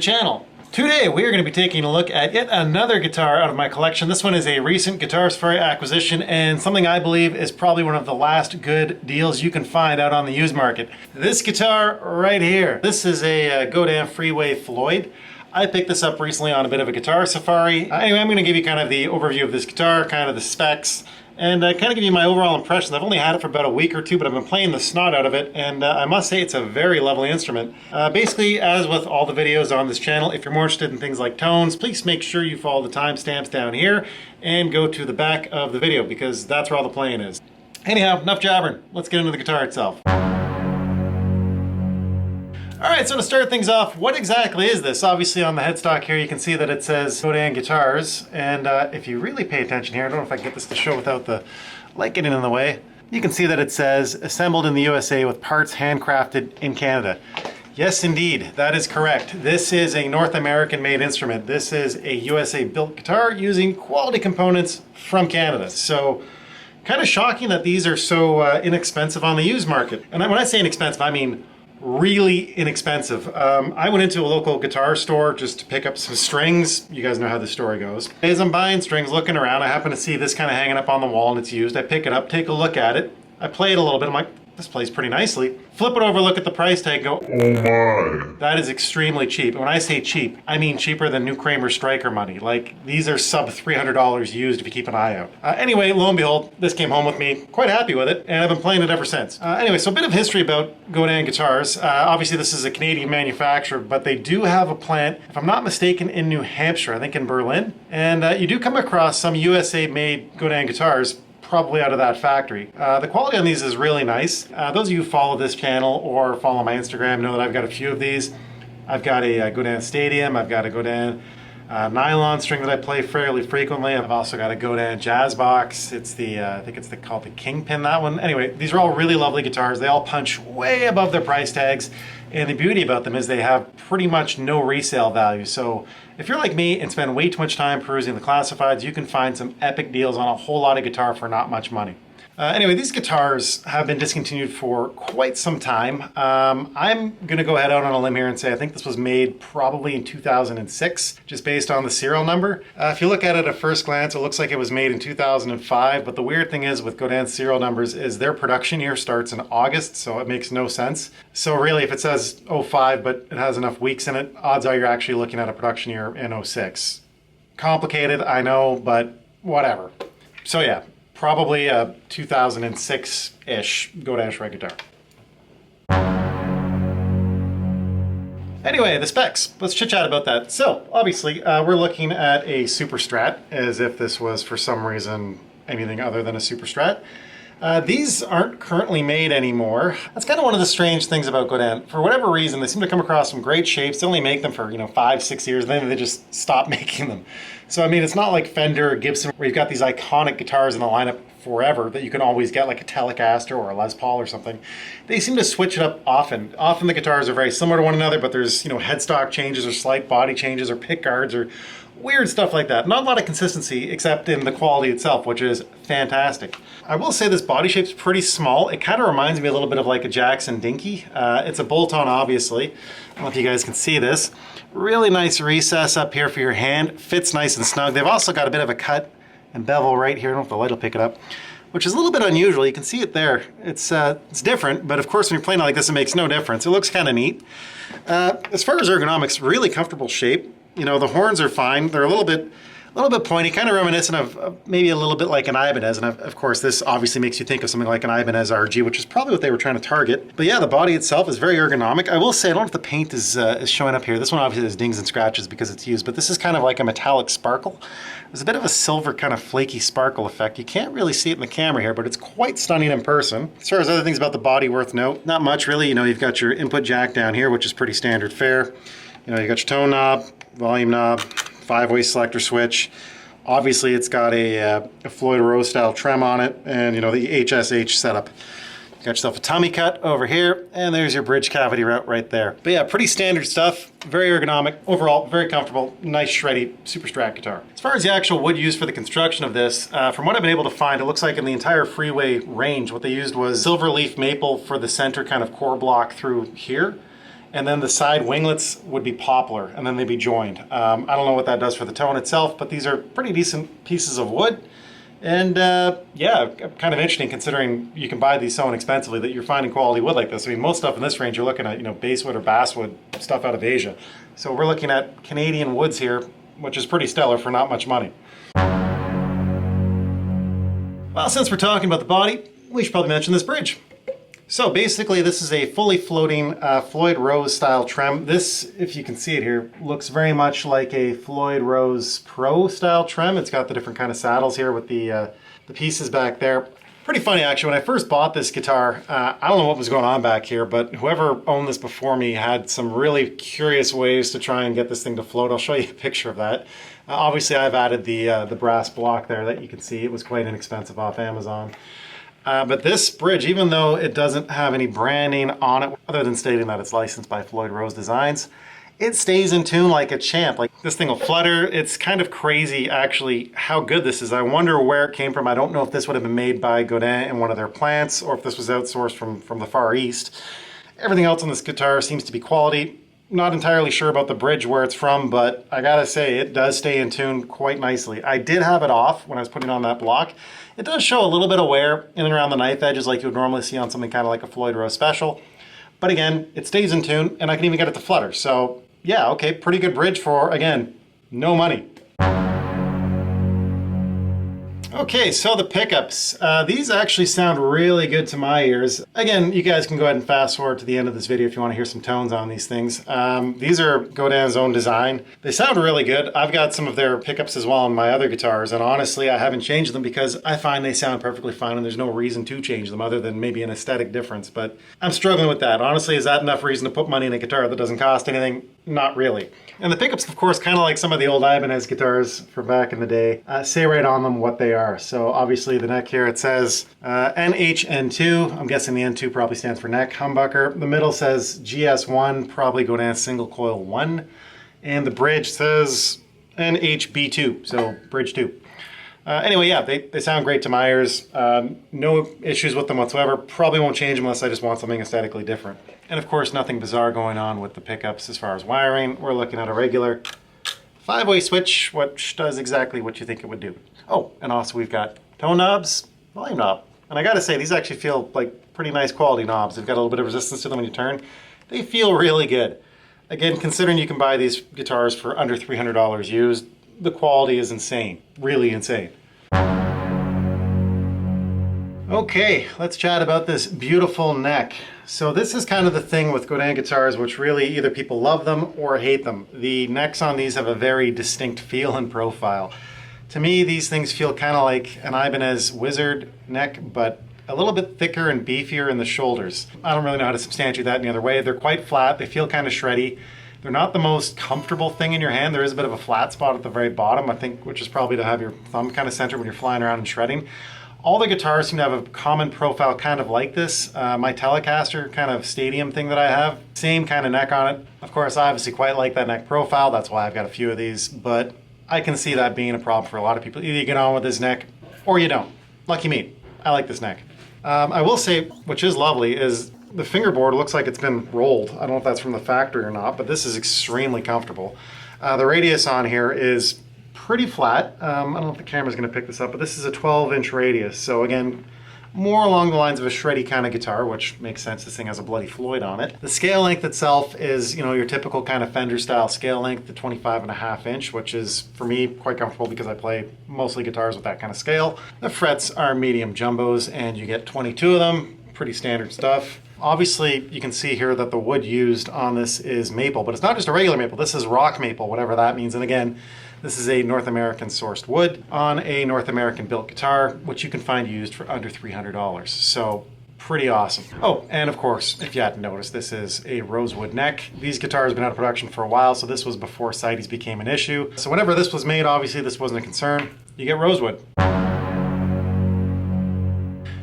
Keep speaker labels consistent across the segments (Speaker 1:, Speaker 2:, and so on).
Speaker 1: channel. Today we are going to be taking a look at yet another guitar out of my collection. This one is a recent Guitar Safari acquisition and something I believe is probably one of the last good deals you can find out on the used market. This guitar right here. This is a Godin Freeway Floyd. I picked this up recently on a bit of a Guitar Safari. Anyway, I'm going to give you kind of the overview of this guitar, kind of the specs, and kind of give you my overall impressions. I've only had it for about a week or two, but I've been playing the snot out of it, and I must say it's a very lovely instrument. Basically, as with all the videos on this channel, if you're more interested in things like tones, please make sure you follow the timestamps down here and go to the back of the video, because that's where all the playing is. Anyhow, enough jabbering. Let's get into the guitar itself. Alright, so to start things off, what exactly is this? Obviously on the headstock here you can see that it says Godin Guitars, and if you really pay attention here, I don't know if I can get this to show without the light getting in the way, you can see that it says assembled in the USA with parts handcrafted in Canada. Yes indeed, that is correct. This is a North American made instrument. This is a USA built guitar using quality components from Canada. So kind of shocking that these are so inexpensive on the used market. And when I say inexpensive, I mean really inexpensive. I went into a local guitar store just to pick up some strings. You guys know how the story goes. As I'm buying strings, looking around, I happen to see this kind of hanging up on the wall and it's used. I pick it up, take a look at it. I play it a little bit. I'm like, this plays pretty nicely. Flip it over, look at the price tag, go, oh my. That is extremely cheap. And when I say cheap, I mean cheaper than new Kramer Striker money. Like, these are sub $300 used if you keep an eye out. Anyway, lo and behold, this came home with me. Quite happy with it, and I've been playing it ever since. Anyway, so a bit of history about Godin guitars. Obviously, this is a Canadian manufacturer, but they do have a plant, if I'm not mistaken, in New Hampshire, I think in Berlin. And you do come across some USA-made Godin guitars, probably out of that factory. The quality on these is really nice. Those of you who follow this channel or follow my Instagram know that I've got a few of these. I've got a Godin Stadium, I've got a Godin nylon string that I play fairly frequently. I've also got a Godin Jazz Box. It's the, I think it's called the Kingpin, that one. Anyway, these are all really lovely guitars. They all punch way above their price tags. And the beauty about them is they have pretty much no resale value. So if you're like me and spend way too much time perusing the classifieds, you can find some epic deals on a whole lot of guitar for not much money. Anyway, these guitars have been discontinued for quite some time. I'm going to go ahead out on a limb here and say I think this was made probably in 2006, just based on the serial number. If you look at it at first glance, it looks like it was made in 2005, but the weird thing is with Godin's serial numbers is their production year starts in August, so it makes no sense. So really, if it says 05, but it has enough weeks in it, odds are you're actually looking at a production year in 06. Complicated, I know, but whatever. So yeah. Probably a 2006-ish Godin shred guitar. Anyway, the specs. Let's chit-chat about that. So, obviously, we're looking at a Super Strat, as if this was, for some reason, anything other than a Super Strat. These aren't currently made anymore. That's kind of one of the strange things about Godin. For whatever reason, they seem to come across some great shapes. They only make them for, 5-6 years, then they just stop making them. So, I mean, it's not like Fender or Gibson, where you've got these iconic guitars in the lineup forever that you can always get, like a Telecaster or a Les Paul or something. They seem to switch it up often. Often the guitars are very similar to one another, but there's, headstock changes or slight body changes or pick guards or weird stuff like that. Not a lot of consistency except in the quality itself, which is fantastic. I will say this body shape's pretty small. It kind of reminds me a little bit of like a Jackson Dinky. It's a bolt-on, obviously. I don't know if you guys can see this. Really nice recess up here for your hand. Fits nice and snug. They've also got a bit of a cut and bevel right here. I don't know if the light will pick it up, which is a little bit unusual. You can see it there. It's different, but of course when you're playing it like this, it makes no difference. It looks kind of neat. As far as ergonomics, really comfortable shape. The horns are fine. They're a little bit pointy, kind of reminiscent of maybe a little bit like an Ibanez. And of course, this obviously makes you think of something like an Ibanez RG, which is probably what they were trying to target. But yeah, the body itself is very ergonomic. I will say, I don't know if the paint is showing up here. This one obviously has dings and scratches because it's used, but this is kind of like a metallic sparkle. There's a bit of a silver kind of flaky sparkle effect. You can't really see it in the camera here, but it's quite stunning in person. As far as other things about the body worth note, not much really. You've got your input jack down here, which is pretty standard fare. You've got your tone knob, volume knob, 5-way selector switch. Obviously, it's got a Floyd Rose style trem on it, and the HSH setup. You got yourself a tummy cut over here, and there's your bridge cavity route right there. But yeah, pretty standard stuff, very ergonomic, overall very comfortable, nice shreddy Super Strat guitar. As far as the actual wood used for the construction of this, from what I've been able to find, it looks like in the entire Freeway range, what they used was silver leaf maple for the center kind of core block through here. and then the side winglets would be poplar, and then they'd be joined. I don't know what that does for the tone itself, but these are pretty decent pieces of wood. And yeah, kind of interesting considering you can buy these so inexpensively that you're finding quality wood like this. I mean, most stuff in this range you're looking at, you know, basswood or basswood stuff out of Asia. So we're looking at Canadian woods here, which is pretty stellar for not much money. Well, since we're talking about the body, we should probably mention this bridge. So basically this is a fully floating Floyd Rose style trim. This, if you can see it here, looks very much like a Floyd Rose Pro style trim. It's got the different kind of saddles here with the pieces back there. Pretty funny actually, when I first bought this guitar, I don't know what was going on back here, but whoever owned this before me had some really curious ways to try and get this thing to float. I'll show you a picture of that. Obviously I've added the brass block there that you can see. It was quite inexpensive off Amazon. But this bridge, even though it doesn't have any branding on it, other than stating that it's licensed by Floyd Rose Designs, it stays in tune like a champ. Like, this thing will flutter. It's kind of crazy, actually, how good this is. I wonder where it came from. I don't know if this would have been made by Godin in one of their plants, or if this was outsourced from the Far East. Everything else on this guitar seems to be quality. Not entirely sure about the bridge, where it's from, but I gotta say, it does stay in tune quite nicely. I did have it off when I was putting on that block. It does show a little bit of wear in and around the knife edges like you would normally see on something kind of like a Floyd Rose Special. But again, it stays in tune, and I can even get it to flutter. So yeah, okay, pretty good bridge for, again, no money. Okay, so the pickups. These actually sound really good to my ears. Again, you guys can go ahead and fast forward to the end of this video if you want to hear some tones on these things. These are Godin's own design. They sound really good. I've got some of their pickups as well on my other guitars, and honestly, I haven't changed them because I find they sound perfectly fine and there's no reason to change them other than maybe an aesthetic difference, but I'm struggling with that. Honestly, is that enough reason to put money in a guitar that doesn't cost anything? Not really. And the pickups, of course, kind of like some of the old Ibanez guitars from back in the day, say right on them what they are. So obviously the neck here, it says NHN2. I'm guessing the N2 probably stands for neck humbucker. The middle says GS1, probably Godin single coil 1. And the bridge says NHB2, so bridge 2. Anyway, yeah, they sound great to my ears. No issues with them whatsoever. Probably won't change them unless I just want something aesthetically different. And of course, nothing bizarre going on with the pickups as far as wiring. We're looking at a regular 5-way switch, which does exactly what you think it would do. Oh, and also we've got tone knobs, volume knob. And I gotta say, these actually feel like pretty nice quality knobs. They've got a little bit of resistance to them when you turn. They feel really good. Again, considering you can buy these guitars for under $300 used, the quality is insane, really insane. Okay, let's chat about this beautiful neck. So this is kind of the thing with Godin guitars, which really either people love them or hate them. The necks on these have a very distinct feel and profile. To me, these things feel kind of like an Ibanez Wizard neck, but a little bit thicker and beefier in the shoulders. I don't really know how to substantiate that any other way. They're quite flat, they feel kind of shreddy. They're not the most comfortable thing in your hand. There is a bit of a flat spot at the very bottom, I think, which is probably to have your thumb kind of centered when you're flying around and shredding. All the guitars seem to have a common profile kind of like this. My Telecaster kind of stadium thing that I have, same kind of neck on it. Of course, I obviously quite like that neck profile. That's why I've got a few of these, but I can see that being a problem for a lot of people. Either you get on with this neck or you don't. Lucky me, I like this neck. I will say, which is lovely, is the fingerboard looks like it's been rolled. I don't know if that's from the factory or not, but this is extremely comfortable. The radius on here is pretty flat. I don't know if the camera's going to pick this up, but this is a 12-inch radius. So again, more along the lines of a shreddy kind of guitar, which makes sense. This thing has a bloody Floyd on it. The scale length itself is, you know, your typical kind of Fender style scale length, the 25.5 inch, which is for me quite comfortable because I play mostly guitars with that kind of scale. The frets are medium jumbos and you get 22 of them, pretty standard stuff. Obviously, you can see here that the wood used on this is maple, but it's not just a regular maple. This is rock maple, whatever that means. And again, this is a North American sourced wood on a North American built guitar, which you can find used for under $300. So pretty awesome. Oh, and of course, if you hadn't noticed, this is a rosewood neck. These guitars have been out of production for a while, so this was before CITES became an issue. So whenever this was made, obviously this wasn't a concern. You get rosewood.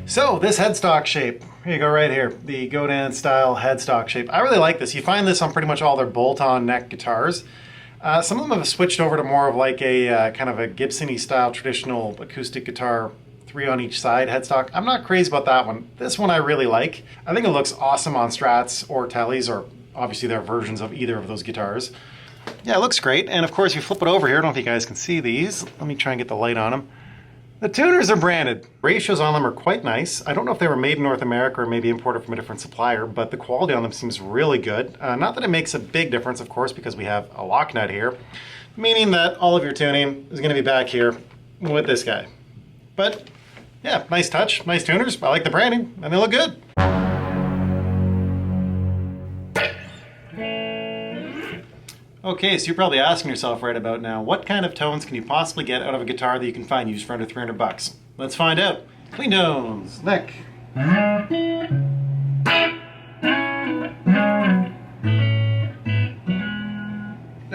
Speaker 1: So this headstock shape, here you go right here, the Godin style headstock shape. I really like this. You find this on pretty much all their bolt-on neck guitars. Some of them have switched over to more of like a kind of a Gibson-y style traditional acoustic guitar, 3 on each side headstock. I'm not crazy about that one. This one I really like. I think it looks awesome on Strats or Tellys or obviously there are versions of either of those guitars. Yeah, it looks great. And of course, if you flip it over here, I don't know if you guys can see these. Let me try and get the light on them. The tuners are branded. Ratios on them are quite nice. I don't know if they were made in North America or maybe imported from a different supplier, but the quality on them seems really good. Not that it makes a big difference, of course, because we have a lock nut here, meaning that all of your tuning is going to be back here with this guy. But yeah, nice touch, nice tuners. I like the branding, and they look good. Okay, so you're probably asking yourself right about now, what kind of tones can you possibly get out of a guitar that you can find used for under 300 bucks? Let's find out. Clean tones, neck. All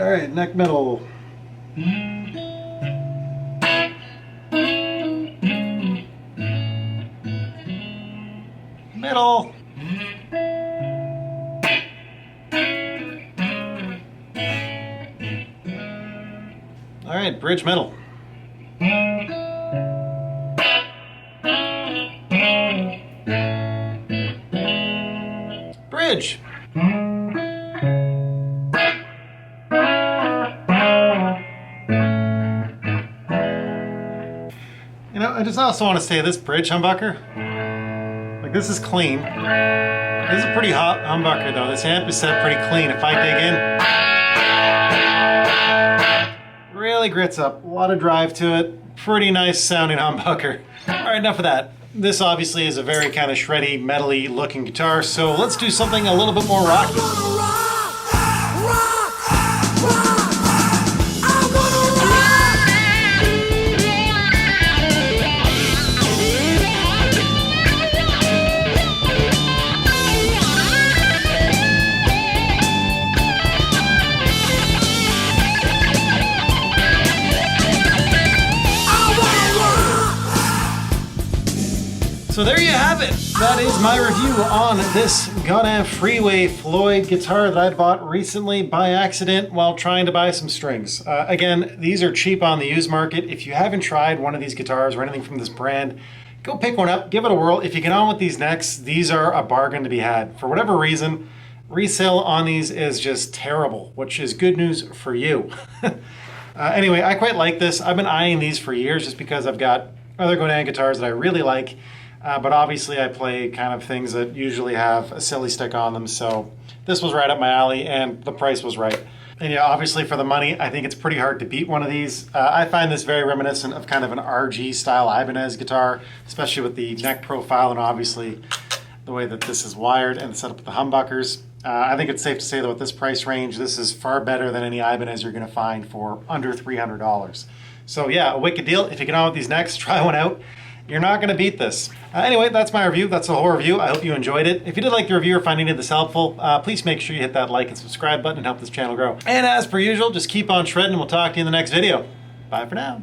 Speaker 1: right, neck middle. Middle. All right, bridge middle. Bridge. You know, I just also want to say this bridge humbucker, like this is clean. This is a pretty hot humbucker though. This amp is set pretty clean. If I dig in, really grits up, a lot of drive to it, pretty nice sounding humbucker. All right, enough of that. This obviously is a very kind of shreddy, metal-y looking guitar, so let's do something a little bit more rocky. So there you have it. That is my review on this Godin Freeway Floyd guitar that I bought recently by accident while trying to buy some strings. Again, these are cheap on the used market. If you haven't tried one of these guitars or anything from this brand, go pick one up, give it a whirl. If you get on with these necks, these are a bargain to be had. For whatever reason, resale on these is just terrible, which is good news for you. Anyway, I quite like this. I've been eyeing these for years just because I've got other Godin guitars that I really like. But obviously I play kind of things that usually have a silly stick on them, so this was right up my alley and the price was right. And yeah, obviously for the money, I think it's pretty hard to beat one of these. I find this very reminiscent of kind of an RG style Ibanez guitar, especially with the neck profile and obviously the way that this is wired and the setup with the humbuckers. I think it's safe to say that with this price range, this is far better than any Ibanez you're gonna find for under $300. So yeah, a wicked deal. If you get on with these necks, try one out. You're not going to beat this. Anyway, that's my review. That's the whole review. I hope you enjoyed it. If you did like the review or find any of this helpful, please make sure you hit that like and subscribe button and help this channel grow. And as per usual, just keep on shredding and we'll talk to you in the next video. Bye for now.